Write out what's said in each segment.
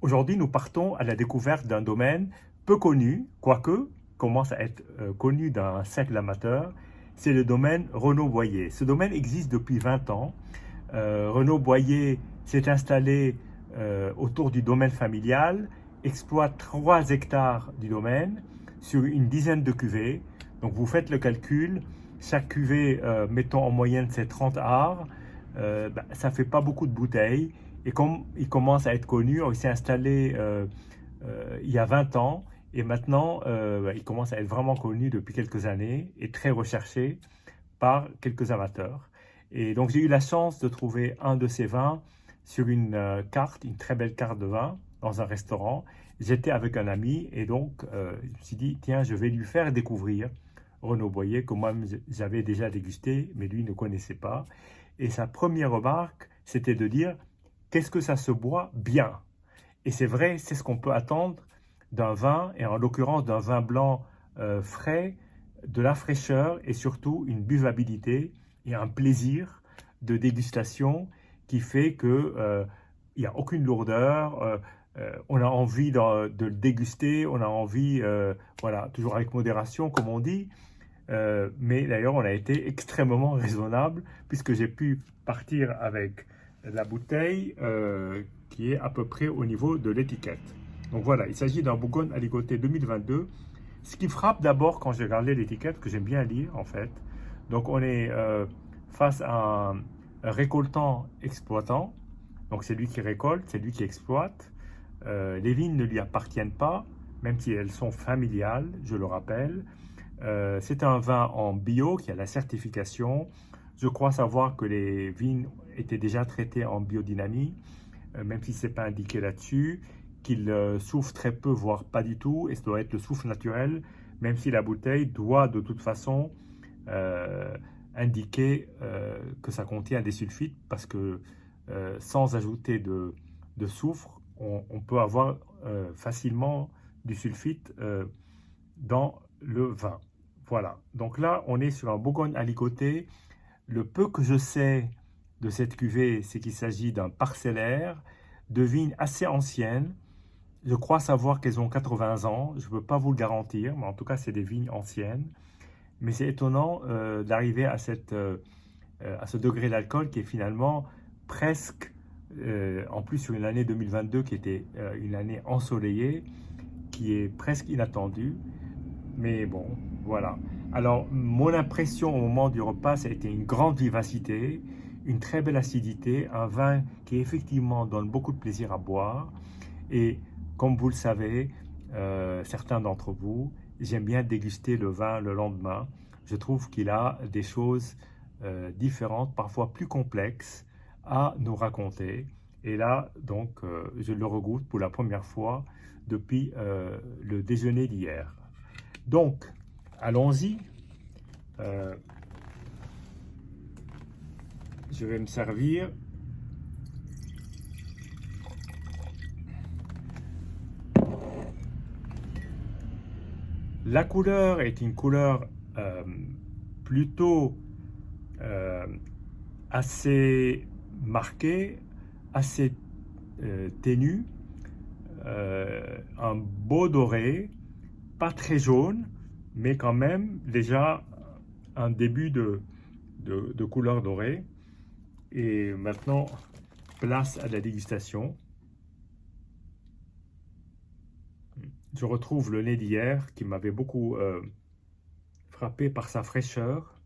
Aujourd'hui, nous partons à la découverte d'un domaine peu connu, quoique commence à être connu d'un cercle amateur. C'est le domaine Renaud-Boyer. Ce domaine existe depuis 20 ans. Renaud-Boyer s'est installé autour du domaine familial, exploite 3 hectares du domaine sur une dizaine de cuvées. Donc vous faites le calcul, chaque cuvée, mettons en moyenne, c'est 30 arts. Ça ne fait pas beaucoup de bouteilles. Et comme il commence à être connu, il s'est installé il y a 20 ans. Et maintenant, il commence à être vraiment connu depuis quelques années et très recherché par quelques amateurs. Et donc j'ai eu la chance de trouver un de ces vins sur une carte, une très belle carte de vin, dans un restaurant. J'étais avec un ami et donc je me suis dit, tiens, je vais lui faire découvrir Renaud Boyer, que moi j'avais déjà dégusté, mais lui ne connaissait pas. Et sa première remarque, c'était de dire, qu'est-ce que ça se boit bien? Et c'est vrai, c'est ce qu'on peut attendre d'un vin, et en l'occurrence d'un vin blanc frais, de la fraîcheur et surtout une buvabilité et un plaisir de dégustation qui fait que il n'y a aucune lourdeur, on a envie de le déguster, on a envie, voilà, toujours avec modération comme on dit, mais d'ailleurs on a été extrêmement raisonnable puisque j'ai pu partir avec la bouteille qui est à peu près au niveau de l'étiquette. Donc voilà, il s'agit d'un Bourgogne Aligoté 2022. Ce qui frappe d'abord quand j'ai regardé l'étiquette, que j'aime bien lire en fait, donc on est face à un récoltant exploitant, donc c'est lui qui récolte, c'est lui qui exploite. Les vignes ne lui appartiennent pas, même si elles sont familiales, je le rappelle. C'est un vin en bio qui a la certification. Je crois savoir que les vignes étaient déjà traitées en biodynamie, même si ce n'est pas indiqué là-dessus, qu'il souffre très peu, voire pas du tout, et ça doit être le souffle naturel, même si la bouteille doit de toute façon euh, indiquer que ça contient des sulfites, parce que sans ajouter de soufre, on peut avoir facilement du sulfite dans le vin. Voilà, donc là on est sur un Bourgogne aligoté. Le peu que je sais de cette cuvée, c'est qu'il s'agit d'un parcellaire de vignes assez anciennes. Je crois savoir qu'elles ont 80 ans, je ne peux pas vous le garantir, mais en tout cas c'est des vignes anciennes. Mais c'est étonnant d'arriver à ce degré d'alcool qui est finalement presque, en plus sur une année 2022 qui était une année ensoleillée, qui est presque inattendue. Mais bon, voilà. Alors, mon impression au moment du repas, ça a été une grande vivacité, une très belle acidité, un vin qui effectivement donne beaucoup de plaisir à boire. Et comme vous le savez, certains d'entre vous, j'aime bien déguster le vin le lendemain. Je trouve qu'il a des choses différentes, parfois plus complexes, à nous raconter. Et là, donc, je le regoute pour la première fois depuis le déjeuner d'hier. Donc, allons-y. Euh, je vais me servir. La couleur est une couleur plutôt euh, assez marquée, assez ténue, un beau doré, pas très jaune, mais quand même déjà un début de couleur dorée. Et maintenant, place à la dégustation. Je retrouve le nez d'hier qui m'avait beaucoup frappé par sa fraîcheur,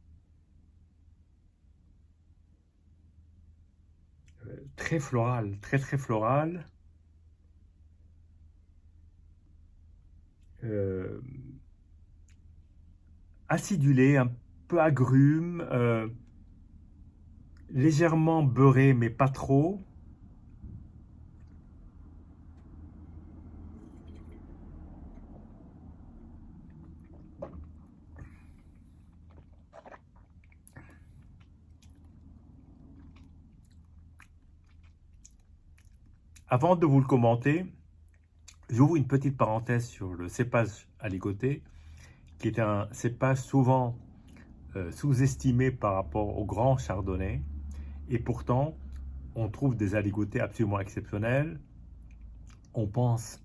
très florale, très très florale, euh, acidulé, un peu agrume, légèrement beurré mais pas trop. Avant de vous le commenter, j'ouvre une petite parenthèse sur le cépage aligoté, qui est un cépage souvent sous-estimé par rapport au grand chardonnay. Et pourtant, on trouve des aligotés absolument exceptionnels. On pense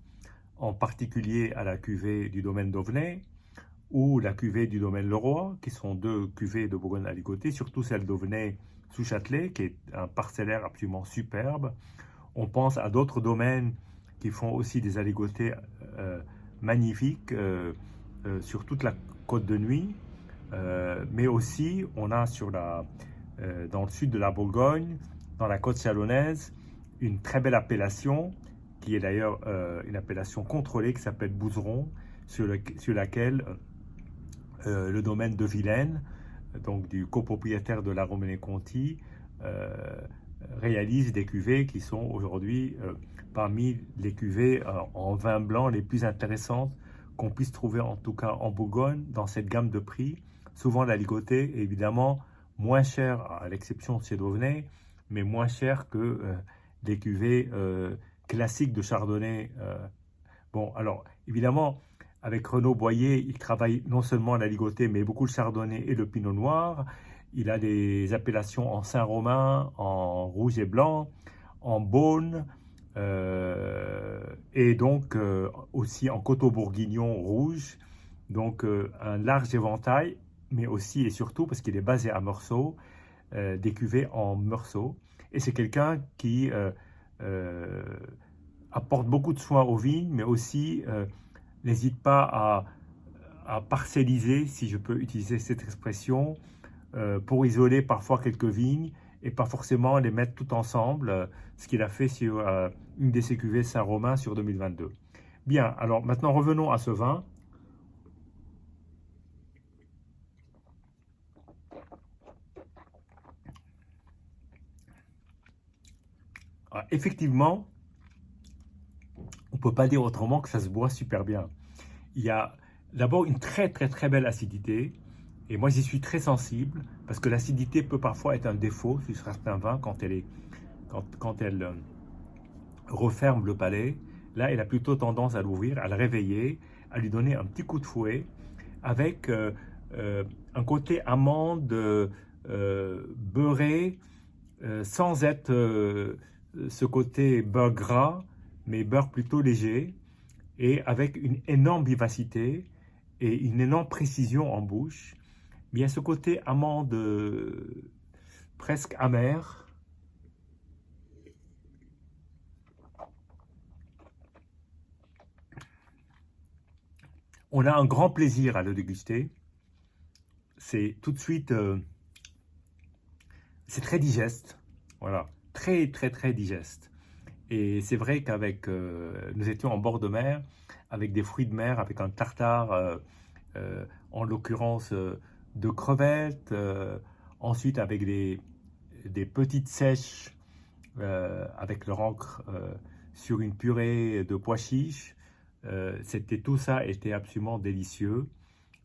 en particulier à la cuvée du domaine d'Auvenay ou la cuvée du domaine Leroy, qui sont deux cuvées de Bourgogne-Aligoté, surtout celle d'Auvenay sous Châtelet, qui est un parcellaire absolument superbe. On pense à d'autres domaines qui font aussi des aligotés magnifiques sur toute la côte de Nuit, mais aussi on a dans le sud de la Bourgogne, dans la côte chalonnaise, une très belle appellation, qui est d'ailleurs une appellation contrôlée, qui s'appelle Bouzeron, sur laquelle le domaine de Vilaine, donc du copropriétaire de la Romanée-Conti, réalise des cuvées qui sont aujourd'hui parmi les cuvées en vin blanc les plus intéressantes qu'on puisse trouver, en tout cas en Bourgogne, dans cette gamme de prix. Souvent l'aligoté est évidemment moins cher, à l'exception de chez Dauvenay, mais moins cher que des cuvées classiques de Chardonnay. Bon, alors évidemment, avec Renaud Boyer, il travaille non seulement l'aligoté, mais beaucoup le Chardonnay et le Pinot Noir. Il a des appellations en Saint-Romain, en rouge et blanc, en Beaune, et donc aussi en Coteaux-Bourguignon rouge. Donc un large éventail, mais aussi et surtout, parce qu'il est basé à Meursault, des cuvées en Meursault. Et c'est quelqu'un qui apporte beaucoup de soins aux vignes, mais aussi n'hésite pas à parcelliser, si je peux utiliser cette expression, pour isoler parfois quelques vignes et pas forcément les mettre tout ensemble, ce qu'il a fait sur une de ses cuvées Saint-Romain sur 2022. Bien, alors maintenant revenons à ce vin. Alors, effectivement, on ne peut pas dire autrement que ça se boit super bien. Il y a d'abord une très très très belle acidité, et moi j'y suis très sensible, parce que l'acidité peut parfois être un défaut sur certains vins quand elle referme le palais. Là, elle a plutôt tendance à l'ouvrir, à le réveiller, à lui donner un petit coup de fouet, avec un côté amande beurré, sans être ce côté beurre gras, mais beurre plutôt léger, et avec une énorme vivacité et une énorme précision en bouche. Mais il y a ce côté amande presque amer. On a un grand plaisir à le déguster. C'est tout de suite, c'est très digeste, voilà, très très très digeste. Et c'est vrai qu'avec, nous étions en bord de mer, avec des fruits de mer, avec un tartare, en l'occurrence de crevettes, ensuite avec des petites sèches, avec leur encre sur une purée de pois chiches. Tout ça était absolument délicieux.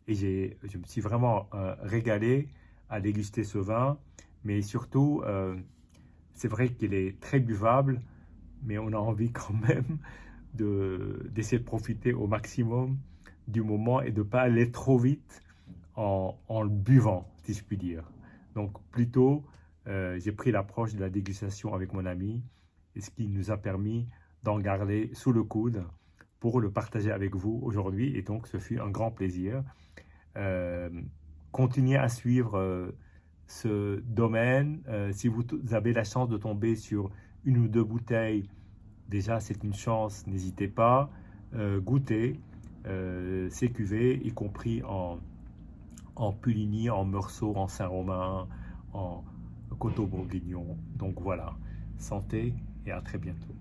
Et je me suis vraiment régalé à déguster ce vin. Mais surtout, c'est vrai qu'il est très buvable, mais on a envie quand même d'essayer de profiter au maximum du moment et de ne pas aller trop vite en le buvant, si je puis dire. Donc plutôt, j'ai pris l'approche de la dégustation avec mon ami, et ce qui nous a permis d'en garder sous le coude pour le partager avec vous aujourd'hui. Et donc ce fut un grand plaisir. Continuez à suivre ce domaine. Si vous avez la chance de tomber sur une ou deux bouteilles, déjà c'est une chance, n'hésitez pas. Goûtez ces cuvées, y compris en Puligny, en Meursault, en Saint-Romain, en Coteaux-Bourguignon. Donc voilà, santé et à très bientôt.